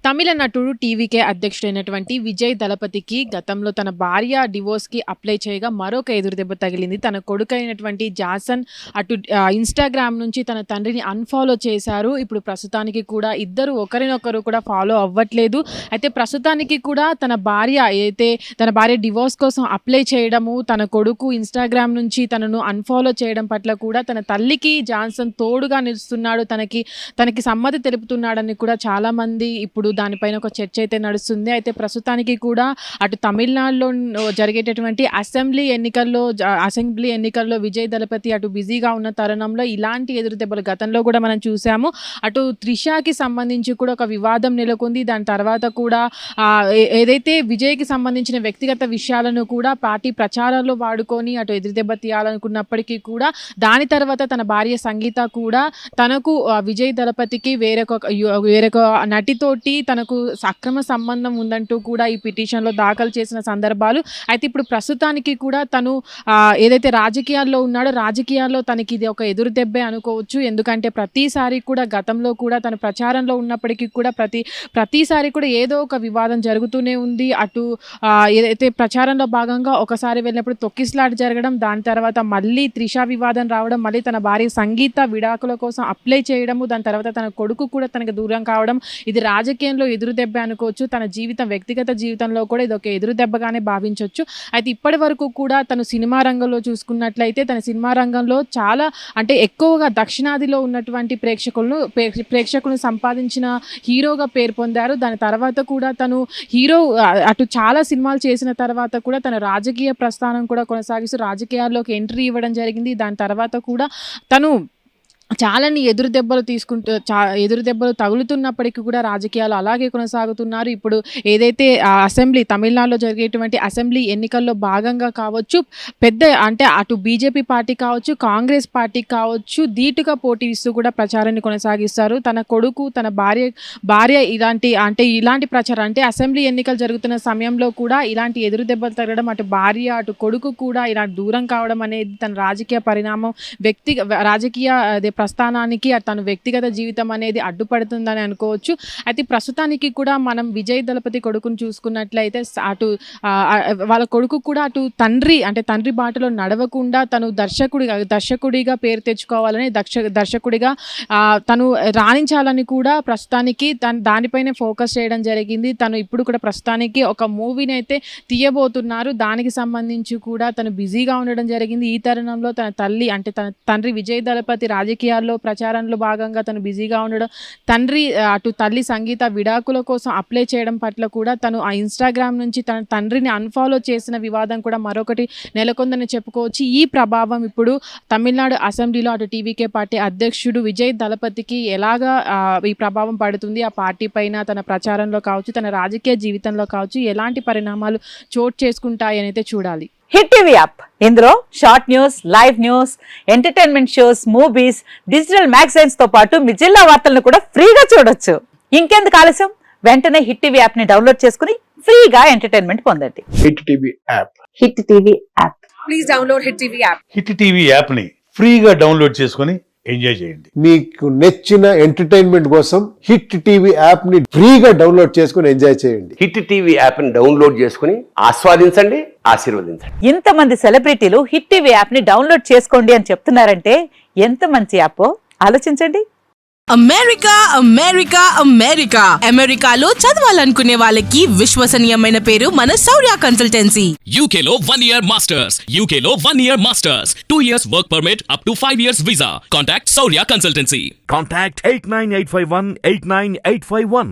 తమిళ నటుడు టీవీకే అధ్యక్షుడైనటువంటి విజయ్ దళపతికి గతంలో తన భార్య డివోర్స్‌కి అప్లై చేయగా మరొక ఎదురుదెబ్బ తగిలింది. తన కొడుకైనటువంటి జాసన్ అటు ఇన్‌స్టాగ్రామ్ నుంచి తన తండ్రిని అన్‌ఫాలో చేశారు. ఇప్పుడు ప్రస్తుతానికి కూడా ఇద్దరు ఒకరినొకరు కూడా ఫాలో అవ్వట్లేదు. అయితే ప్రస్తుతానికి కూడా తన భార్య డివోర్స్ కోసం అప్లై చేయడము, తన కొడుకు ఇన్‌స్టాగ్రామ్ నుంచి తనను అన్‌ఫాలో చేయడం పట్ల కూడా తన తల్లికి జాన్సన్ తోడుగా నిలుస్తున్నాడు. తనకి సమ్మతి తెలుపుతున్నాడని కూడా చాలామంది ఇప్పుడు దానిపైన ఒక చర్చ అయితే నడుస్తుంది. అయితే ప్రస్తుతానికి కూడా అటు తమిళనాడులో జరిగేటటువంటి అసెంబ్లీ ఎన్నికల్లో విజయ్ దళపతి అటు బిజీగా ఉన్న తరుణంలో ఇలాంటి ఎదురుదెబ్బలు గతంలో కూడా మనం చూసాము. అటు త్రిషాకి సంబంధించి కూడా ఒక వివాదం నెలకొంది. దాని తర్వాత కూడా ఏదైతే విజయ్కి సంబంధించిన వ్యక్తిగత విషయాలను కూడా పార్టీ ప్రచారాల్లో వాడుకొని అటు ఎదురుదెబ్బ తీయాలనుకున్నప్పటికీ కూడా దాని తర్వాత తన భార్య సంగీత కూడా తనకు విజయ్ దళపతికి వేరొక నటితోటి తనకు సక్రమ సంబంధం ఉందంటూ కూడా ఈ పిటిషన్లో దాఖలు చేసిన సందర్భాలు. అయితే ఇప్పుడు ప్రస్తుతానికి కూడా తను ఏదైతే రాజకీయాల్లో ఉన్నాడో రాజకీయాల్లో తనకి ఇది ఒక ఎదురుదెబ్బే అనుకోవచ్చు. ఎందుకంటే ప్రతిసారి కూడా గతంలో కూడా తన ప్రచారంలో ఉన్నప్పటికీ కూడా ప్రతిసారి కూడా ఏదో ఒక వివాదం జరుగుతూనే ఉంది. అటు ఏదైతే ప్రచారంలో భాగంగా ఒకసారి వెళ్ళినప్పుడు తొక్కిసలాట జరగడం, దాని తర్వాత మళ్ళీ త్రిషా వివాదం రావడం, మళ్ళీ తన భార్య సంగీత విడాకుల కోసం అప్లై చేయడము, దాని తర్వాత తన కొడుకు కూడా తనకు దూరం కావడం, ఇది రాజకీయంలో ఎదురుదెబ్బ అనుకోవచ్చు. తన వ్యక్తిగత జీవితంలో కూడా ఇది ఒక ఎదురుదెబ్బగానే భావించవచ్చు. అయితే ఇప్పటి వరకు కూడా తను సినిమా రంగంలో చూసుకున్నట్లయితే తన సినిమా రంగంలో చాలా అంటే ఎక్కువగా దక్షిణాదిలో ఉన్నటువంటి ప్రేక్షకులను సంపాదించిన హీరోగా పేరు పొందారు. దాని తర్వాత కూడా తను అటు చాలా సినిమాలు చేసిన తర్వాత కూడా తన రాజకీయ ప్రస్థానం కూడా కొనసాగిస్తూ రాజకీయాల్లోకి ఎంట్రీ ఇవ్వడం జరిగింది. దాని తర్వాత కూడా తను చాలాని ఎదురుదెబ్బలు తగులుతున్నప్పటికీ కూడా రాజకీయాలు అలాగే కొనసాగుతున్నారు. ఇప్పుడు ఏదైతే తమిళనాడులో జరిగేటువంటి అసెంబ్లీ ఎన్నికల్లో భాగంగా కావచ్చు, అంటే అటు బీజేపీ పార్టీ కావచ్చు, కాంగ్రెస్ పార్టీ కావచ్చు, ధీటుగా పోటీ ఇస్తూ కూడా ప్రచారాన్ని కొనసాగిస్తారు. తన కొడుకు, తన భార్య ఇలాంటి ప్రచారం అంటే అసెంబ్లీ ఎన్నికలు జరుగుతున్న సమయంలో కూడా ఇలాంటి ఎదురుదెబ్బలు తగలడం, అటు భార్య అటు కొడుకు కూడా ఇలా దూరం కావడం అనేది తన రాజకీయ పరిణామం రాజకీయ ప్రస్థానానికి తన వ్యక్తిగత జీవితం అనేది అడ్డుపడుతుందని అనుకోవచ్చు. అయితే ప్రస్తుతానికి కూడా మనం విజయ్ దళపతి కొడుకును చూసుకున్నట్లయితే అటు వాళ్ళ కొడుకు కూడా అటు తండ్రి బాటలో నడవకుండా తను దర్శకుడిగా పేరు తెచ్చుకోవాలని దర్శకుడిగా తను రాణించాలని కూడా ప్రస్తుతానికి దానిపైనే ఫోకస్ చేయడం జరిగింది. తను ఇప్పుడు కూడా ప్రస్తుతానికి ఒక మూవీని అయితే తీయబోతున్నారు. దానికి సంబంధించి కూడా తను బిజీగా ఉండడం జరిగింది. ఈ తరుణంలో తన తండ్రి విజయ్ దళపతి రాజకీయాల్లో ప్రచారంలో భాగంగా తను బిజీగా ఉండడం, అటు తల్లి సంగీత విడాకుల కోసం అప్లై చేయడం పట్ల కూడా తను ఆ ఇన్స్టాగ్రామ్ నుంచి తన తండ్రిని అన్ఫాలో చేసిన వివాదం కూడా మరొకటి నెలకొందని చెప్పుకోవచ్చు. ఈ ప్రభావం ఇప్పుడు తమిళనాడు అసెంబ్లీలో అటు టీవీకే పార్టీ అధ్యక్షుడు విజయ్ దళపతికి ఎలాగా ఈ ప్రభావం పడుతుంది, ఆ పార్టీ పైన తన ప్రచారంలో కావచ్చు, తన రాజకీయ జీవితంలో కావచ్చు ఎలాంటి పరిణామాలు చోటు చేసుకుంటాయని అయితే చూడాలి. హిట్ టీవీ యాప్, ఇందులో short news, live news, entertainment shows, movies, digital magazines తో పాటు మీ జిల్లా వార్తలను కూడా ఫ్రీగా చూడొచ్చు. ఇంకెందుకు ఆలస్యం, వెంటనే హిట్ టీవీ యాప్ ని డౌన్లోడ్ చేసుకుని ఫ్రీగా ఎంటర్టైన్మెంట్ పొందండి. Hit TV app, hit TV app, please download hit TV app. Hit TV app ని ఫ్రీగా డౌన్లోడ్ చేసుకుని ఎంజాయ్ చేయండి. మీకు నచ్చిన ఎంటర్టైన్మెంట్ కోసం హిట్ టీవీ యాప్ ని ఫ్రీగా డౌన్లోడ్ చేసుకుని ఎంజాయ్ చేయండి. హిట్ టీవీ యాప్ ని డౌన్లోడ్ చేసుకుని ఆస్వాదించండి, ఆశీర్వదించండి. ఇంతమంది సెలబ్రిటీలు హిట్ టీవీ యాప్ ని డౌన్లోడ్ చేసుకోండి అని చెప్తున్నారంటే ఎంత మంచి యాప్ ఆలోచించండి. అమెరికాలో చదవాలనుకునే వాళ్ళకి విశ్వసనీయమైన పేరు మన శౌర్య కన్సల్టెన్సీ. UK లో 1 year masters, 2 years work permit up to 5 years visa. Contact Saurya Consultancy. Contact 89851 89851.